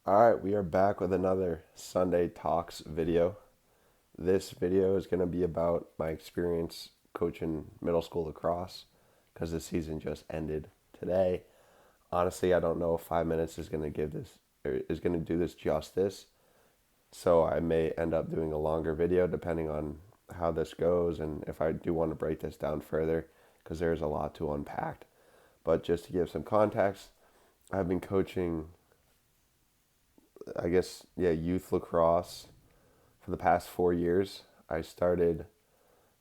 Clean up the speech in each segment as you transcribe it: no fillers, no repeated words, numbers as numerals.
All right, we are back with another Sunday Talks video. This video is going to be about my experience coaching middle school lacrosse because the season just ended today. Honestly, I don't know if 5 minutes is going to give this or is going to do this justice. So I may end up doing a longer video depending on how this goes and if I do want to break this down further because there's a lot to unpack. But just to give some context, I've been coaching, youth lacrosse for the past 4 years. I started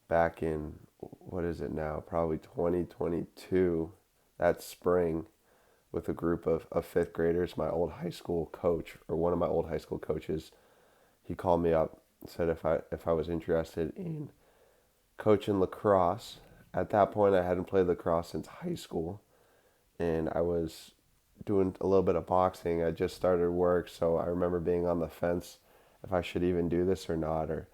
back in, what is it now? Probably 2022, that spring, with a group of fifth graders. My old high school coach, or one of my old high school coaches, he called me up and said if I was interested in coaching lacrosse. At that point, I hadn't played lacrosse since high school, and I was doing a little bit of boxing. I just started work, so I remember being on the fence if I should even do this or not. And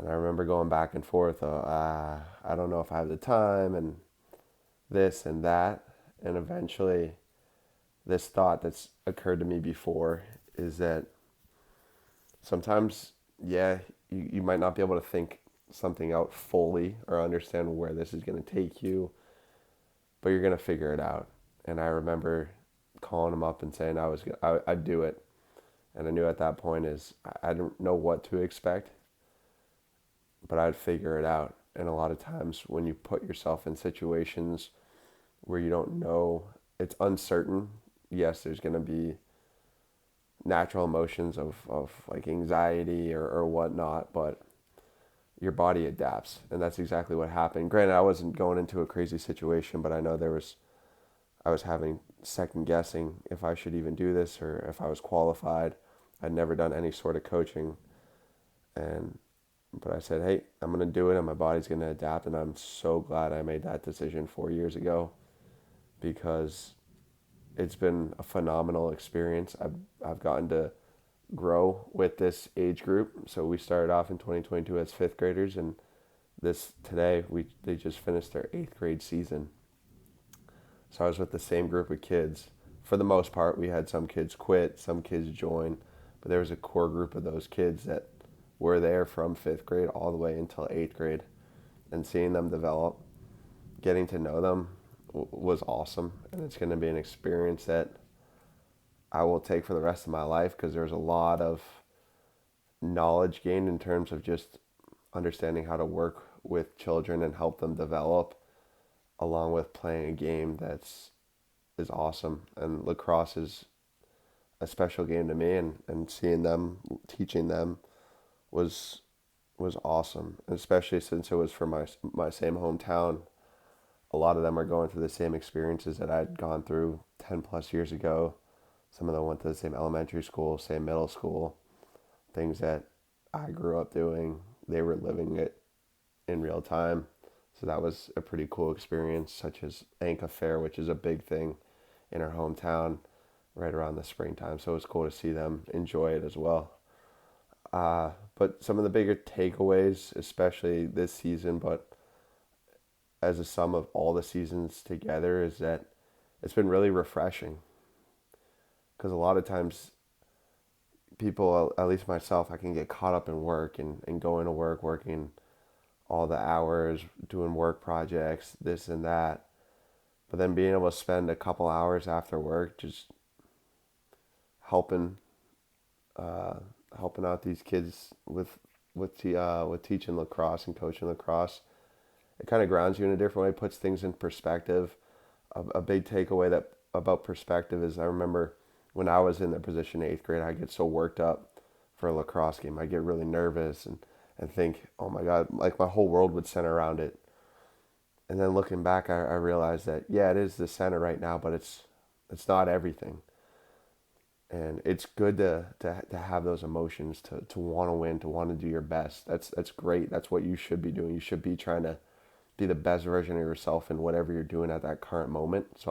I remember going back and forth. I don't know if I have the time, and this and that. And eventually, this thought that's occurred to me before is that sometimes, yeah, you might not be able to think something out fully or understand where this is going to take you, but you're going to figure it out. And I remember calling him up and saying I'd do it. And I knew at that point is I didn't know what to expect, but I'd figure it out. And a lot of times when you put yourself in situations where you don't know, it's uncertain. Yes, there's going to be natural emotions of like anxiety or whatnot, but your body adapts. And that's exactly what happened. Granted, I wasn't going into a crazy situation, but I know I was having second guessing if I should even do this or if I was qualified. I'd never done any sort of coaching, and but I said, hey, I'm gonna do it, and my body's gonna adapt, and I'm so glad I made that decision 4 years ago because it's been a phenomenal experience. I've gotten to grow with this age group. So we started off in 2022 as fifth graders, and this today they just finished their eighth grade season. So I was with the same group of kids. For the most part, we had some kids quit, some kids join, but there was a core group of those kids that were there from fifth grade all the way until eighth grade. And seeing them develop, getting to know them was awesome. And it's going to be an experience that I will take for the rest of my life because there's a lot of knowledge gained in terms of just understanding how to work with children and help them develop along with playing a game that's is awesome. And lacrosse is a special game to me, and seeing them, teaching them was was awesome, and especially since it was from my same hometown. A lot of them are going through the same experiences that I'd gone through 10 plus years ago. Some of them went to the same elementary school, same middle school, things that I grew up doing. They were living it in real time. So that was a pretty cool experience, such as Anka Fair, which is a big thing in our hometown right around the springtime. So it was cool to see them enjoy it as well. But some of the bigger takeaways, especially this season, but as a sum of all the seasons together, is that it's been really refreshing. Because a lot of times, people, at least myself, I can get caught up in work and going to work, working all the hours, doing work projects, this and that. But then being able to spend a couple hours after work just helping uh, helping out these kids with teaching lacrosse and coaching lacrosse. It kind of grounds you in a different way, puts things in perspective. A big takeaway that about perspective is I remember when I was in the position in eighth grade, I get so worked up for a lacrosse game. I get really nervous and think, oh my God, like my whole world would center around it. And then looking back, I realized that, yeah, it is the center right now, but it's not everything. And it's good to have those emotions, to want to win, to want to do your best. That's great. That's what you should be doing. You should be trying to be the best version of yourself in whatever you're doing at that current moment.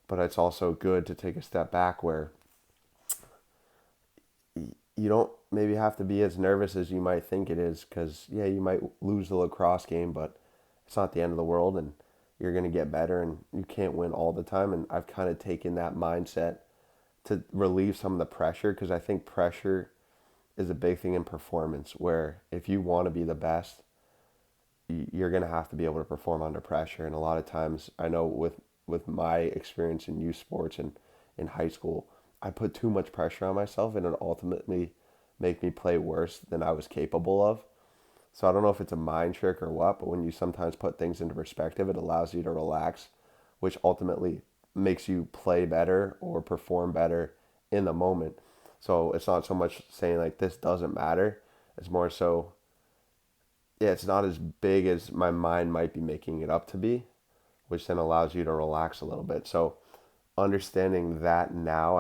But it's also good to take a step back where you don't maybe have to be as nervous as you might think it is, because yeah, you might lose the lacrosse game, but it's not the end of the world, and you're going to get better, and you can't win all the time. And I've kind of taken that mindset to relieve some of the pressure, because I think pressure is a big thing in performance, where if you want to be the best, you're going to have to be able to perform under pressure. And a lot of times, I know with my experience in youth sports and in high school, I put too much pressure on myself, and it ultimately make me play worse than I was capable of. So I don't know if it's a mind trick or what, but when you sometimes put things into perspective, it allows you to relax, which ultimately makes you play better or perform better in the moment. So it's not so much saying like this doesn't matter. It's more so, yeah, it's not as big as my mind might be making it up to be, which then allows you to relax a little bit. So understanding that now,